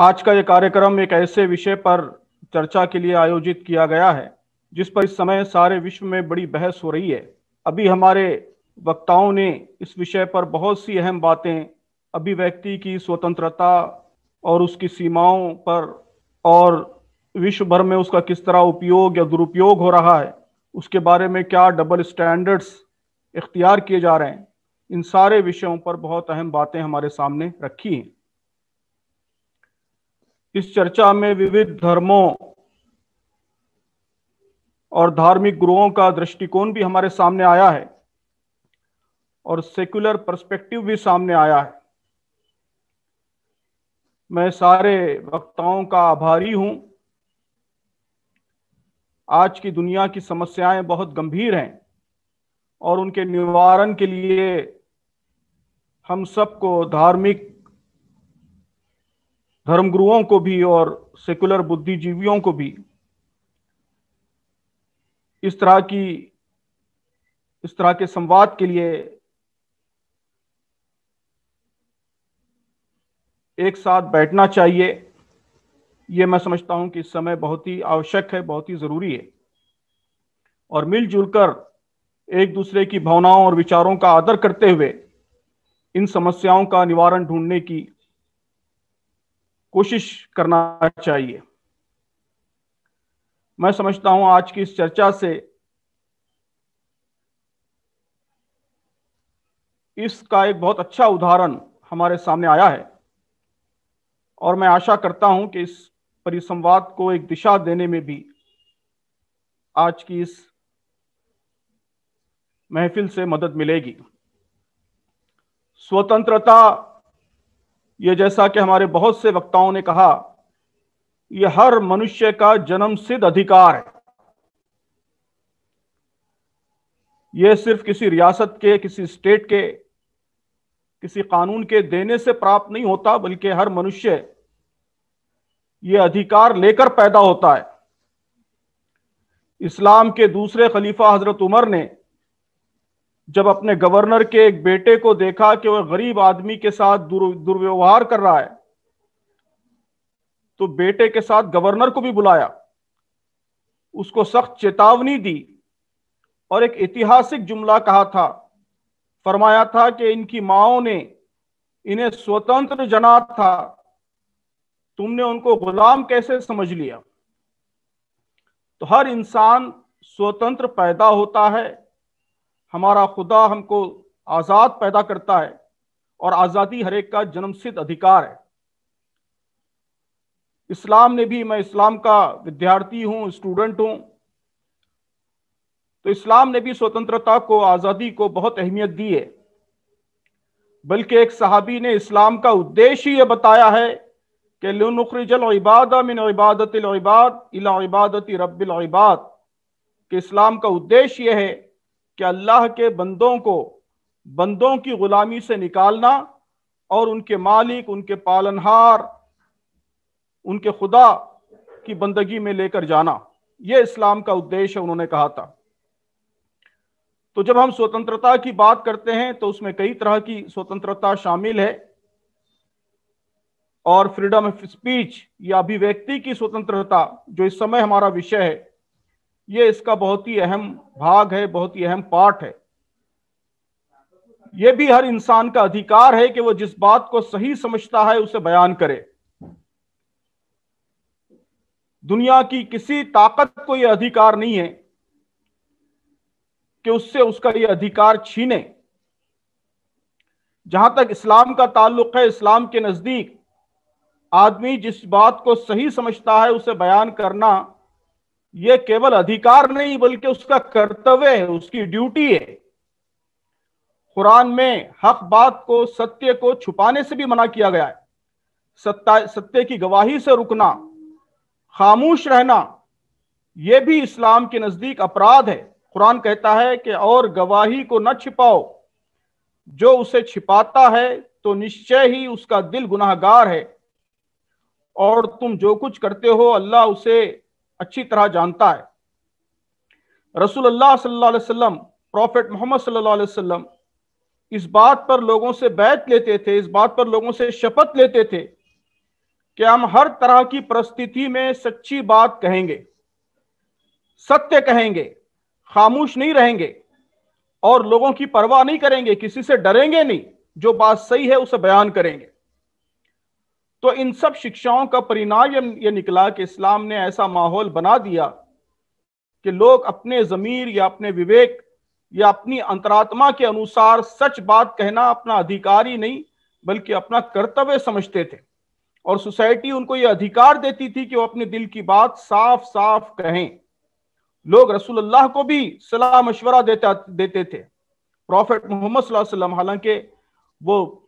आज का ये कार्यक्रम एक ऐसे विषय पर चर्चा के लिए आयोजित किया गया है जिस पर इस समय सारे विश्व में बड़ी बहस हो रही है। अभी हमारे वक्ताओं ने इस विषय पर बहुत सी अहम बातें, अभिव्यक्ति की स्वतंत्रता और उसकी सीमाओं पर, और विश्व भर में उसका किस तरह उपयोग या दुरुपयोग हो रहा है, उसके बारे में क्या डबल स्टैंडर्ड्स इख्तियार किए जा रहे हैं, इन सारे विषयों पर बहुत अहम बातें हमारे सामने रखी हैं। इस चर्चा में विविध धर्मों और धार्मिक गुरुओं का दृष्टिकोण भी हमारे सामने आया है और सेक्युलर पर्सपेक्टिव भी सामने आया है। मैं सारे वक्ताओं का आभारी हूं। आज की दुनिया की समस्याएं बहुत गंभीर हैं और उनके निवारण के लिए हम सबको, धार्मिक धर्मगुरुओं को भी और सेकुलर बुद्धिजीवियों को भी इस तरह के संवाद के लिए एक साथ बैठना चाहिए। ये मैं समझता हूं कि इस समय बहुत ही आवश्यक है, बहुत ही जरूरी है, और मिलजुल कर एक दूसरे की भावनाओं और विचारों का आदर करते हुए इन समस्याओं का निवारण ढूंढने की कोशिश करना चाहिए। मैं समझता हूं आज की इस चर्चा से इसका एक बहुत अच्छा उदाहरण हमारे सामने आया है और मैं आशा करता हूं कि इस परिसंवाद को एक दिशा देने में भी आज की इस महफिल से मदद मिलेगी। स्वतंत्रता, ये जैसा कि हमारे बहुत से वक्ताओं ने कहा, यह हर मनुष्य का जन्मसिद्ध अधिकार है। यह सिर्फ किसी रियासत के, किसी स्टेट के, किसी कानून के देने से प्राप्त नहीं होता, बल्कि हर मनुष्य यह अधिकार लेकर पैदा होता है। इस्लाम के दूसरे खलीफा हजरत उमर ने जब अपने गवर्नर के एक बेटे को देखा कि वह गरीब आदमी के साथ दुर्व्यवहार कर रहा है, तो बेटे के साथ गवर्नर को भी बुलाया, उसको सख्त चेतावनी दी और एक ऐतिहासिक जुमला कहा था। फरमाया था कि इनकी माओं ने इन्हें स्वतंत्र जना था, तुमने उनको गुलाम कैसे समझ लिया। तो हर इंसान स्वतंत्र पैदा होता है, हमारा खुदा हमको आजाद पैदा करता है और आजादी हर एक का जन्मसिद्ध अधिकार है। इस्लाम ने भी, मैं इस्लाम का विद्यार्थी हूं, स्टूडेंट हूं, तो इस्लाम ने भी स्वतंत्रता को, आजादी को बहुत अहमियत दी है। बल्कि एक सहाबी ने इस्लाम का उद्देश्य ही यह बताया है कि लिनुखरिजल इबादा मिन इबादतिल इबाद इला इबादति रब्बिल इबाद, कि इस्लाम का उद्देश्य यह है कि अल्लाह के बंदों को बंदों की गुलामी से निकालना और उनके मालिक, उनके पालनहार, उनके खुदा की बंदगी में लेकर जाना। यह इस्लाम का उद्देश्य है, उन्होंने कहा था। तो जब हम स्वतंत्रता की बात करते हैं तो उसमें कई तरह की स्वतंत्रता शामिल है, और फ्रीडम ऑफ स्पीच या अभिव्यक्ति की स्वतंत्रता जो इस समय हमारा विषय है, यह इसका बहुत ही अहम भाग है, बहुत ही अहम पार्ट है। यह भी हर इंसान का अधिकार है कि वह जिस बात को सही समझता है उसे बयान करे। दुनिया की किसी ताकत को यह अधिकार नहीं है कि उससे उसका यह अधिकार छीने। जहां तक इस्लाम का ताल्लुक है, इस्लाम के नजदीक आदमी जिस बात को सही समझता है उसे बयान करना यह केवल अधिकार नहीं बल्कि उसका कर्तव्य है, उसकी ड्यूटी है। कुरान में हक बात को, सत्य को छुपाने से भी मना किया गया है। सत्य की गवाही से रुकना, खामोश रहना, यह भी इस्लाम के नजदीक अपराध है। कुरान कहता है कि और गवाही को न छिपाओ, जो उसे छिपाता है तो निश्चय ही उसका दिल गुनाहगार है, और तुम जो कुछ करते हो अल्लाह उसे अच्छी तरह जानता है। रसूलुल्लाह सल्लल्लाहु अलैहि वसल्लम, प्रॉफेट मोहम्मद सल्लल्लाहु अलैहि वसल्लम इस बात पर लोगों से बैत लेते थे, इस बात पर लोगों से शपथ लेते थे कि हम हर तरह की परिस्थिति में सच्ची बात कहेंगे, सत्य कहेंगे, खामोश नहीं रहेंगे और लोगों की परवाह नहीं करेंगे, किसी से डरेंगे नहीं, जो बात सही है उसे बयान करेंगे। तो इन सब शिक्षाओं का परिणाम ये निकला कि इस्लाम ने ऐसा माहौल बना दिया कि लोग अपने ज़मीर या अपने विवेक या अपनी अंतरात्मा के अनुसार सच बात कहना अपना अधिकार ही नहीं बल्कि अपना कर्तव्य समझते थे, और सोसाइटी उनको यह अधिकार देती थी कि वो अपने दिल की बात साफ साफ कहें। लोग रसूलुल्लाह को भी सलाह मशवरा देते थे। प्रॉफेट मोहम्मद सल्लल्लाहु अलैहि वसल्लम, हालांकि वो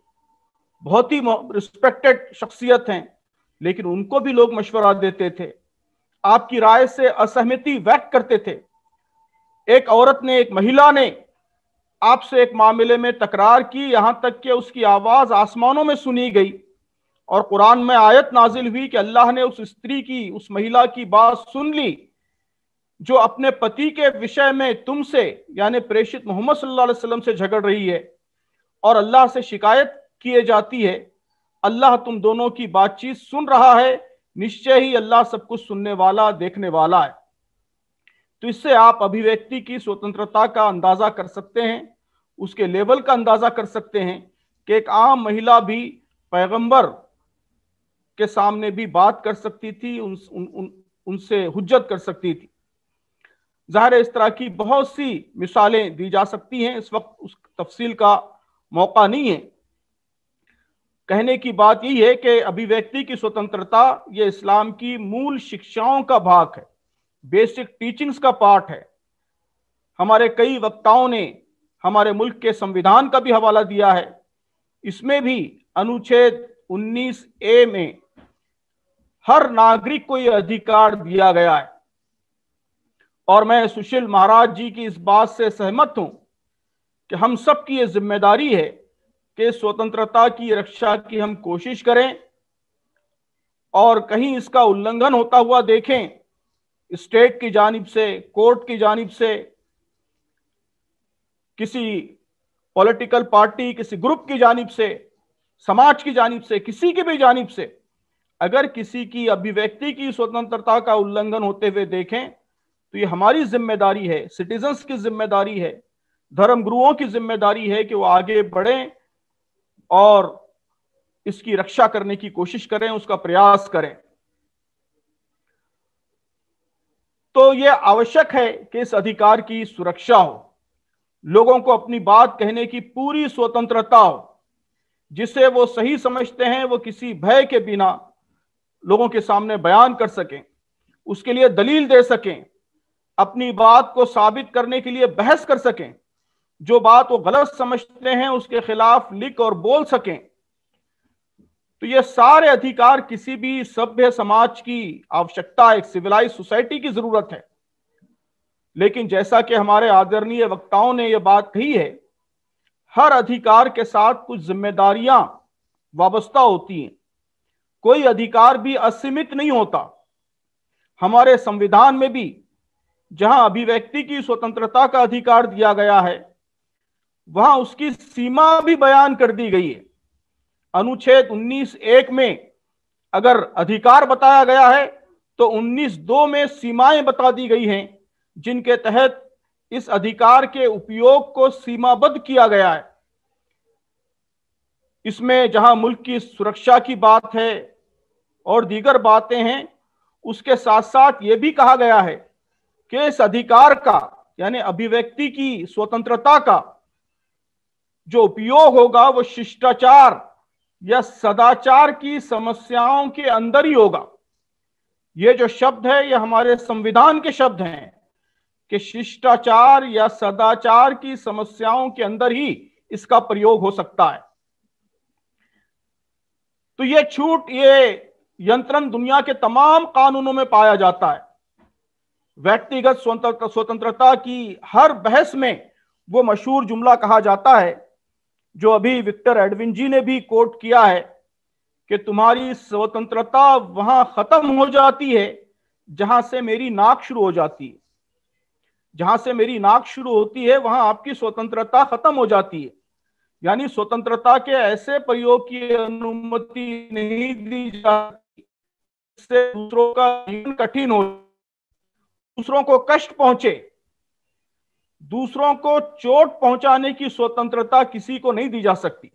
बहुत ही रिस्पेक्टेड शख्सियत हैं, लेकिन उनको भी लोग मशवरा देते थे, आपकी राय से असहमति व्यक्त करते थे। एक औरत ने, एक महिला ने आपसे एक मामले में तकरार की, यहां तक कि उसकी आवाज आसमानों में सुनी गई और कुरान में आयत नाजिल हुई कि अल्लाह ने उस स्त्री की, उस महिला की बात सुन ली जो अपने पति के विषय में तुमसे यानी प्रेषित मोहम्मद सल्लल्लाहु अलैहि वसल्लम से झगड़ रही है और अल्लाह से शिकायत किए जाती है। अल्लाह तुम दोनों की बातचीत सुन रहा है, निश्चय ही अल्लाह सब कुछ सुनने वाला, देखने वाला है। तो इससे आप अभिव्यक्ति की स्वतंत्रता का अंदाजा कर सकते हैं, उसके लेवल का अंदाजा कर सकते हैं कि एक आम महिला भी पैगंबर के सामने भी बात कर सकती थी, उनसे हुज्जत कर सकती थी। ज़ाहिर है इस तरह की बहुत सी मिसालें दी जा सकती हैं, इस वक्त उस तफसील का मौका नहीं है। कहने की बात यही है कि अभिव्यक्ति की स्वतंत्रता ये इस्लाम की मूल शिक्षाओं का भाग है, बेसिक टीचिंग्स का पार्ट है। हमारे कई वक्ताओं ने हमारे मुल्क के संविधान का भी हवाला दिया है, इसमें भी अनुच्छेद 19A में हर नागरिक को यह अधिकार दिया गया है। और मैं सुशील महाराज जी की इस बात से सहमत हूं कि हम सब की यह जिम्मेदारी है कि स्वतंत्रता की रक्षा की हम कोशिश करें, और कहीं इसका उल्लंघन होता हुआ देखें स्टेट की जानिब से, कोर्ट की जानिब से, किसी पॉलिटिकल पार्टी, किसी ग्रुप की जानिब से, समाज की जानिब से, किसी की भी जानिब से, अगर किसी की अभिव्यक्ति की स्वतंत्रता का उल्लंघन होते हुए देखें तो ये हमारी जिम्मेदारी है, सिटीजन्स की जिम्मेदारी है, धर्मगुरुओं की जिम्मेदारी है कि वो आगे बढ़ें और इसकी रक्षा करने की कोशिश करें, उसका प्रयास करें। तो यह आवश्यक है कि इस अधिकार की सुरक्षा हो, लोगों को अपनी बात कहने की पूरी स्वतंत्रता हो, जिसे वो सही समझते हैं वो किसी भय के बिना लोगों के सामने बयान कर सकें, उसके लिए दलील दे सकें, अपनी बात को साबित करने के लिए बहस कर सकें, जो बात वो गलत समझते हैं उसके खिलाफ लिख और बोल सकें। तो ये सारे अधिकार किसी भी सभ्य समाज की आवश्यकता, एक सिविलाइज सोसाइटी की जरूरत है। लेकिन जैसा कि हमारे आदरणीय वक्ताओं ने यह बात कही है, हर अधिकार के साथ कुछ जिम्मेदारियां वाबस्ता होती हैं, कोई अधिकार भी असीमित नहीं होता। हमारे संविधान में भी जहां अभिव्यक्ति की स्वतंत्रता का अधिकार दिया गया है, वहां उसकी सीमा भी बयान कर दी गई है। अनुच्छेद 19(1) में अगर अधिकार बताया गया है तो 19(2) में सीमाएं बता दी गई हैं, जिनके तहत इस अधिकार के उपयोग को सीमाबद्ध किया गया है। इसमें जहां मुल्क की सुरक्षा की बात है और दीगर बातें हैं, उसके साथ साथ यह भी कहा गया है कि इस अधिकार का यानी अभिव्यक्ति की स्वतंत्रता का जो उपयोग होगा वो शिष्टाचार या सदाचार की समस्याओं के अंदर ही होगा। ये जो शब्द है ये हमारे संविधान के शब्द हैं कि शिष्टाचार या सदाचार की समस्याओं के अंदर ही इसका प्रयोग हो सकता है। तो ये छूट, ये यंत्रण दुनिया के तमाम कानूनों में पाया जाता है। व्यक्तिगत स्वतंत्रता की हर बहस में वो मशहूर जुमला कहा जाता है जो अभी विक्टर एडविन जी ने भी कोट किया है कि तुम्हारी स्वतंत्रता वहां खत्म हो जाती है जहां से मेरी नाक शुरू हो जाती है। जहां से मेरी नाक शुरू होती है वहां आपकी स्वतंत्रता खत्म हो जाती है। यानी स्वतंत्रता के ऐसे प्रयोग की अनुमति नहीं दी जाती जिससे दूसरों का जीवन कठिन हो, दूसरों को कष्ट पहुंचे, दूसरों को चोट पहुंचाने की स्वतंत्रता किसी को नहीं दी जा सकती।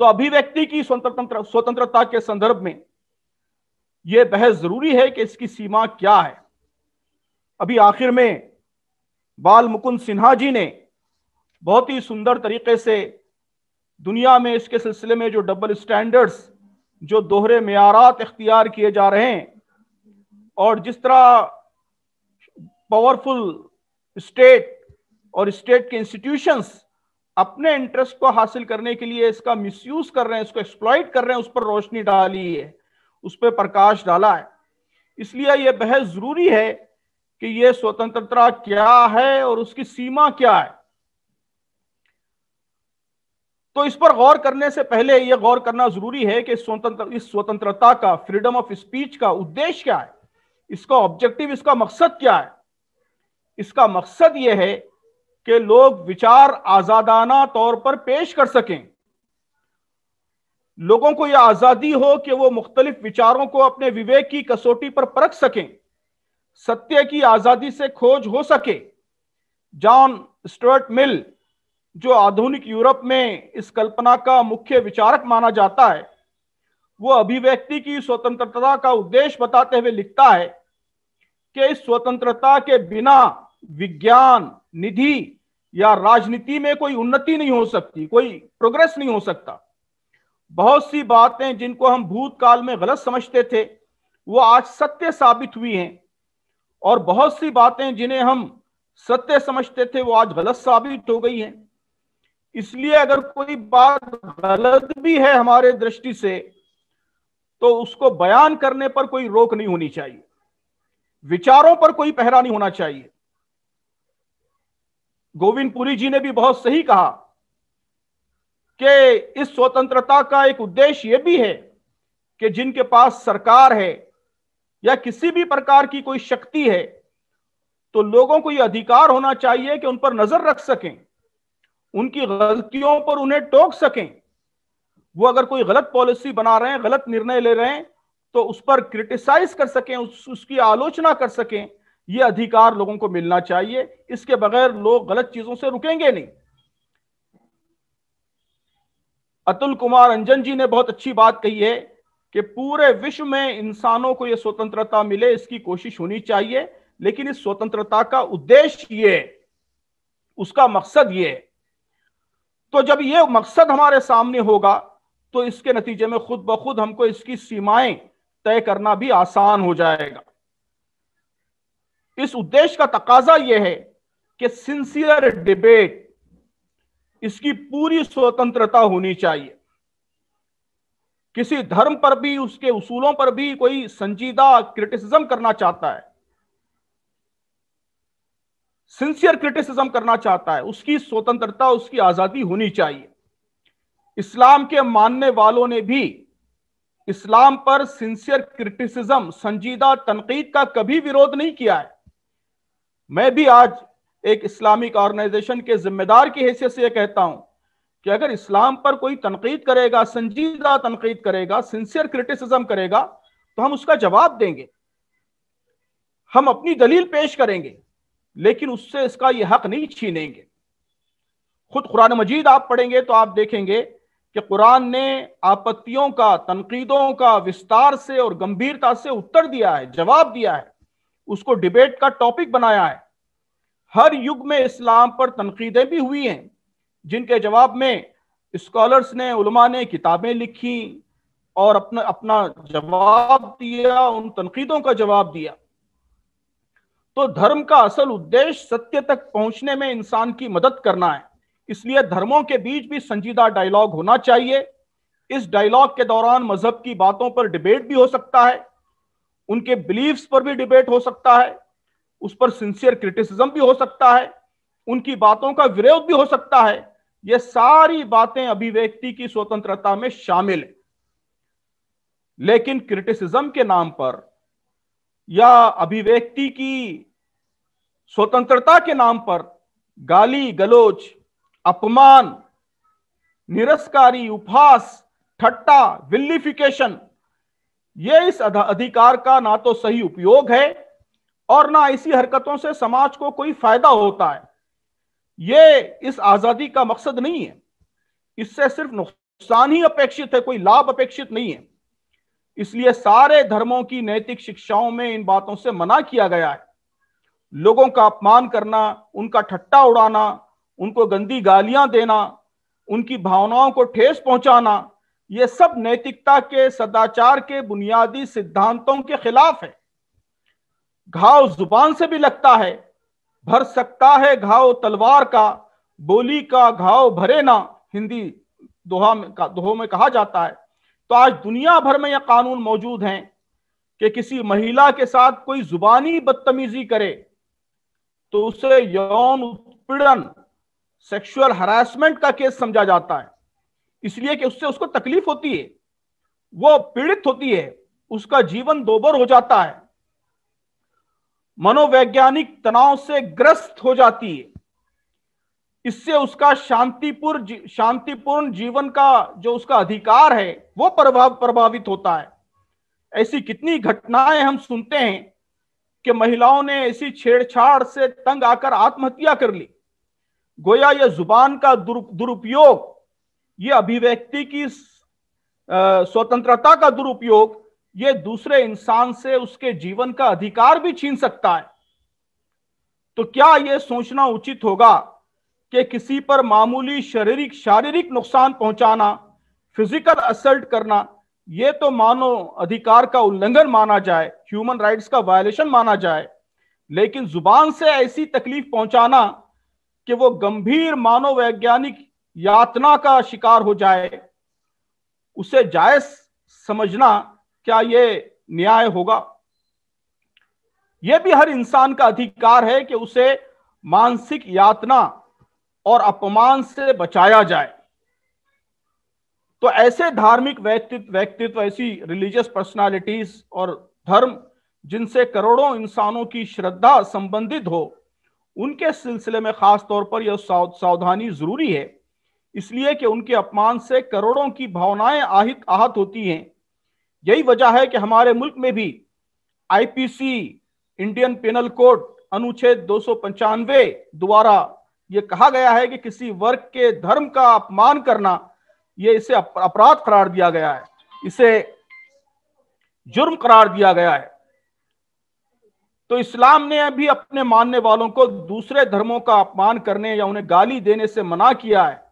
तो अभिव्यक्ति की स्वतंत्रता के संदर्भ में यह बहस जरूरी है कि इसकी सीमा क्या है। अभी आखिर में बाल मुकुंद सिन्हा जी ने बहुत ही सुंदर तरीके से दुनिया में इसके सिलसिले में जो डबल स्टैंडर्ड्स, जो दोहरे मेयारात इख्तियार किए जा रहे हैं, और जिस तरह पावरफुल स्टेट और स्टेट के इंस्टीट्यूशंस अपने इंटरेस्ट को हासिल करने के लिए इसका मिसयूज कर रहे हैं, इसको एक्सप्लॉइट कर रहे हैं, उस पर रोशनी डाली है, उस पर प्रकाश डाला है। इसलिए यह बहस जरूरी है कि यह स्वतंत्रता क्या है और उसकी सीमा क्या है। तो इस पर गौर करने से पहले यह गौर करना जरूरी है कि इस स्वतंत्रता का, फ्रीडम ऑफ स्पीच का उद्देश्य क्या है, इसका ऑब्जेक्टिव, इसका मकसद क्या है। इसका मकसद यह है कि लोग विचार आजादाना तौर पर पेश कर सकें, लोगों को यह आजादी हो कि वो मुख्तलिफ विचारों को अपने विवेक की कसौटी पर परख सकें, सत्य की आजादी से खोज हो सके। जॉन स्टुअर्ट मिल, जो आधुनिक यूरोप में इस कल्पना का मुख्य विचारक माना जाता है, वो अभिव्यक्ति की स्वतंत्रता का उद्देश्य बताते हुए लिखता है कि इस स्वतंत्रता के बिना विज्ञान, निधि या राजनीति में कोई उन्नति नहीं हो सकती, कोई प्रोग्रेस नहीं हो सकता। बहुत सी बातें जिनको हम भूतकाल में गलत समझते थे वो आज सत्य साबित हुई हैं, और बहुत सी बातें जिन्हें हम सत्य समझते थे वो आज गलत साबित हो गई हैं। इसलिए अगर कोई बात गलत भी है हमारे दृष्टि से, तो उसको बयान करने पर कोई रोक नहीं होनी चाहिए, विचारों पर कोई पहरा नहीं होना चाहिए। गोविंदपुरी जी ने भी बहुत सही कहा कि इस स्वतंत्रता का एक उद्देश्य यह भी है कि जिनके पास सरकार है या किसी भी प्रकार की कोई शक्ति है, तो लोगों को यह अधिकार होना चाहिए कि उन पर नजर रख सकें, उनकी गलतियों पर उन्हें टोक सकें। वो अगर कोई गलत पॉलिसी बना रहे हैं, गलत निर्णय ले रहे हैं, तो उस पर क्रिटिसाइज कर सकें, उसकी आलोचना कर सकें। यह अधिकार लोगों को मिलना चाहिए, इसके बगैर लोग गलत चीजों से रुकेंगे नहीं। अतुल कुमार अंजन जी ने बहुत अच्छी बात कही है कि पूरे विश्व में इंसानों को यह स्वतंत्रता मिले, इसकी कोशिश होनी चाहिए, लेकिन इस स्वतंत्रता का उद्देश्य ये, उसका मकसद ये। तो जब यह मकसद हमारे सामने होगा तो इसके नतीजे में खुद ब खुद हमको इसकी सीमाएं तय करना भी आसान हो जाएगा। इस उद्देश्य का तकाजा यह है कि सिंसियर डिबेट, इसकी पूरी स्वतंत्रता होनी चाहिए। किसी धर्म पर भी, उसके उसूलों पर भी कोई संजीदा क्रिटिसिज्म करना चाहता है, सिंसियर क्रिटिसिज्म करना चाहता है, उसकी स्वतंत्रता, उसकी आजादी होनी चाहिए। इस्लाम के मानने वालों ने भी इस्लाम पर सिंसियर क्रिटिसिज्म, संजीदा तनकीद का कभी विरोध नहीं किया है। मैं भी आज एक इस्लामिक ऑर्गेनाइजेशन के जिम्मेदार की हैसियत से यह कहता हूं कि अगर इस्लाम पर कोई तनकीद करेगा, संजीदा तनकीद करेगा, सिंसियर क्रिटिसिज्म करेगा, तो हम उसका जवाब देंगे, हम अपनी दलील पेश करेंगे, लेकिन उससे इसका यह हक नहीं छीनेंगे। खुद कुरान मजीद आप पढ़ेंगे तो आप देखेंगे कि कुरान ने आपत्तियों का, तनकीदों का विस्तार से और गंभीरता से उत्तर दिया है, जवाब दिया है, उसको डिबेट का टॉपिक बनाया है। हर युग में इस्लाम पर तनकीदें भी हुई हैं, जिनके जवाब में स्कॉलर्स ने, उलमा ने किताबें लिखी और अपना अपना जवाब दिया, उन तनकीदों का जवाब दिया। तो धर्म का असल उद्देश्य सत्य तक पहुंचने में इंसान की मदद करना है। इसलिए धर्मों के बीच भी संजीदा डायलॉग होना चाहिए। इस डायलॉग के दौरान मजहब की बातों पर डिबेट भी हो सकता है, उनके बिलीफ्स पर भी डिबेट हो सकता है, उस पर सिंसियर क्रिटिसिज्म भी हो सकता है, उनकी बातों का विरोध भी हो सकता है। ये सारी बातें अभिव्यक्ति की स्वतंत्रता में शामिल है। लेकिन क्रिटिसिज्म के नाम पर या अभिव्यक्ति की स्वतंत्रता के नाम पर गाली गलौज, अपमान, निरस्कारी, उपहास, ठट्टा, विलिफिकेशन, ये इस अधिकार का ना तो सही उपयोग है और ना ऐसी हरकतों से समाज को कोई फायदा होता है। ये इस आजादी का मकसद नहीं है। इससे सिर्फ नुकसान ही अपेक्षित है, कोई लाभ अपेक्षित नहीं है। इसलिए सारे धर्मों की नैतिक शिक्षाओं में इन बातों से मना किया गया है। लोगों का अपमान करना, उनका ठट्टा उड़ाना, उनको गंदी गालियां देना, उनकी भावनाओं को ठेस पहुंचाना, यह सब नैतिकता के, सदाचार के बुनियादी सिद्धांतों के खिलाफ है। घाव जुबान से भी लगता है, भर सकता है घाव तलवार का, बोली का घाव भरे ना, हिंदी दोहों में कहा जाता है। तो आज दुनिया भर में यह कानून मौजूद हैं कि किसी महिला के साथ कोई जुबानी बदतमीजी करे तो उसे यौन उत्पीड़न, सेक्सुअल हरासमेंट का केस समझा जाता है, इसलिए कि उससे उसको तकलीफ होती है, वो पीड़ित होती है, उसका जीवन दोबर हो जाता है, मनोवैज्ञानिक तनाव से ग्रस्त हो जाती है। इससे उसका शांतिपूर्ण जीवन का जो उसका अधिकार है वो प्रभावित होता है। ऐसी कितनी घटनाएं हम सुनते हैं कि महिलाओं ने ऐसी छेड़छाड़ से तंग आकर आत्महत्या कर ली। गोया यह जुबान का दुरुपयोग, ये अभिव्यक्ति की स्वतंत्रता का दुरुपयोग, ये दूसरे इंसान से उसके जीवन का अधिकार भी छीन सकता है। तो क्या यह सोचना उचित होगा कि किसी पर मामूली शारीरिक नुकसान पहुंचाना, फिजिकल असल्ट करना, यह तो मानव अधिकार का उल्लंघन माना जाए, ह्यूमन राइट्स का वायलेशन माना जाए, लेकिन जुबान से ऐसी तकलीफ पहुंचाना कि वो गंभीर मानववैज्ञानिक यातना का शिकार हो जाए, उसे जायज समझना, क्या यह न्याय होगा? यह भी हर इंसान का अधिकार है कि उसे मानसिक यातना और अपमान से बचाया जाए। तो ऐसे धार्मिक व्यक्तित्व, ऐसी रिलीजियस पर्सनालिटीज और धर्म जिनसे करोड़ों इंसानों की श्रद्धा संबंधित हो, उनके सिलसिले में खास तौर पर यह सावधानी जरूरी है, इसलिए कि उनके अपमान से करोड़ों की भावनाएं आहत होती हैं। यही वजह है कि हमारे मुल्क में भी आईपीसी, इंडियन पिनल कोड अनुच्छेद 295 द्वारा यह कहा गया है कि किसी वर्ग के धर्म का अपमान करना, यह इसे अपराध करार दिया गया है, इसे जुर्म करार दिया गया है। तो इस्लाम ने अभी अपने मानने वालों को दूसरे धर्मों का अपमान करने या उन्हें गाली देने से मना किया है।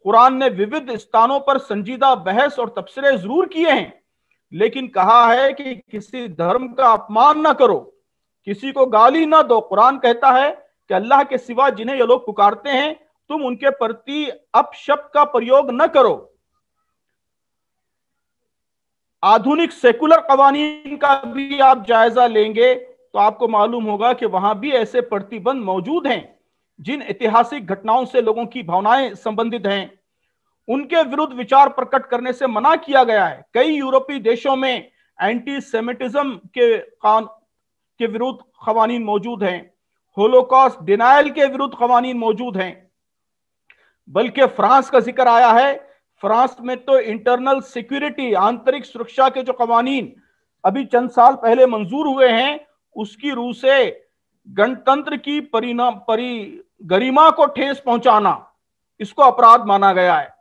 कुरान ने विविध स्थानों पर संजीदा बहस और तबसरे जरूर किए हैं, लेकिन कहा है कि किसी धर्म का अपमान ना करो, किसी को गाली ना दो। कुरान कहता है कि अल्लाह के सिवा जिन्हें ये लोग पुकारते हैं, तुम उनके प्रति अपशब्द का प्रयोग न करो। आधुनिक सेकुलर कवानीन का भी आप जायजा लेंगे तो आपको मालूम होगा कि वहां भी ऐसे प्रतिबंध मौजूद हैं जिन ऐतिहासिक घटनाओं से लोगों की भावनाएं संबंधित हैं, उनके विरुद्ध विचार प्रकट करने से मना किया गया है। कई यूरोपीय देशों में एंटी सेमिटिज्म के विरुद्ध कवानीन मौजूद हैं, होलोकॉस्ट डिनायल के विरुद्ध कवानीन मौजूद हैं। बल्कि फ्रांस का जिक्र आया है, फ्रांस में तो इंटरनल सिक्योरिटी, आंतरिक सुरक्षा के जो कवानीन अभी चंद साल पहले मंजूर हुए हैं, उसकी रूह से गणतंत्र की गरिमा को ठेस पहुंचाना, इसको अपराध माना गया है।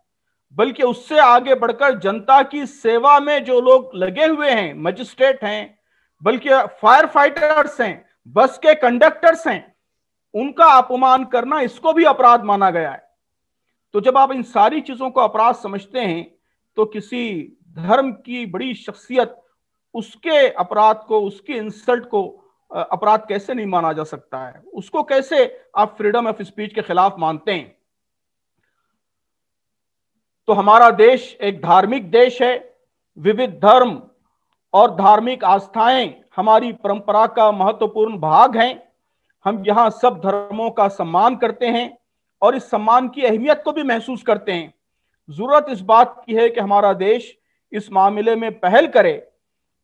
बल्कि उससे आगे बढ़कर जनता की सेवा में जो लोग लगे हुए हैं, मजिस्ट्रेट हैं, बल्कि फायर फाइटर्स हैं, बस के कंडक्टर्स हैं, उनका अपमान करना, इसको भी अपराध माना गया है। तो जब आप इन सारी चीजों को अपराध समझते हैं तो किसी धर्म की बड़ी शख्सियत, उसके अपराध को, उसकी इंसल्ट को अपराध कैसे नहीं माना जा सकता है? उसको कैसे आप फ्रीडम ऑफ स्पीच के खिलाफ मानते हैं? तो हमारा देश एक धार्मिक देश है, विविध धर्म और धार्मिक आस्थाएं हमारी परंपरा का महत्वपूर्ण भाग हैं। हम यहां सब धर्मों का सम्मान करते हैं और इस सम्मान की अहमियत को भी महसूस करते हैं। जरूरत इस बात की है कि हमारा देश इस मामले में पहल करे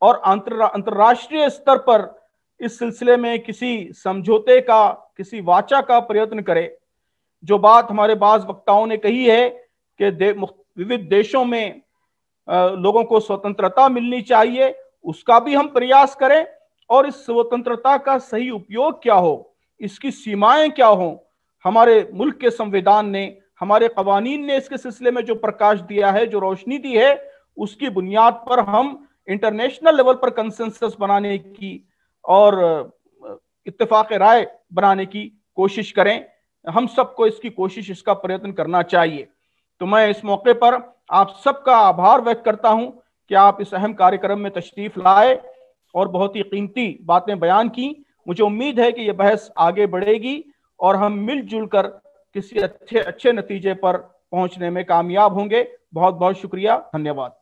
और अंतर्राष्ट्रीय स्तर पर इस सिलसिले में किसी समझौते का, किसी वाचा का प्रयत्न करे। जो बात हमारे बाज वक्ताओं ने कही है कि विविध देशों में लोगों को स्वतंत्रता मिलनी चाहिए, उसका भी हम प्रयास करें, और इस स्वतंत्रता का सही उपयोग क्या हो, इसकी सीमाएं क्या हो, हमारे मुल्क के संविधान ने, हमारे कवानीन ने इसके सिलसिले में जो प्रकाश दिया है, जो रोशनी दी है, उसकी बुनियाद पर हम इंटरनेशनल लेवल पर कंसेंसस बनाने की और इत्तेफाक राय बनाने की कोशिश करें। हम सबको इसकी कोशिश, इसका प्रयत्न करना चाहिए। तो मैं इस मौके पर आप सबका आभार व्यक्त करता हूं कि आप इस अहम कार्यक्रम में तशरीफ लाए और बहुत ही कीमती बातें बयान की। मुझे उम्मीद है कि यह बहस आगे बढ़ेगी और हम मिलजुल कर किसी अच्छे नतीजे पर पहुंचने में कामयाब होंगे। बहुत बहुत शुक्रिया, धन्यवाद।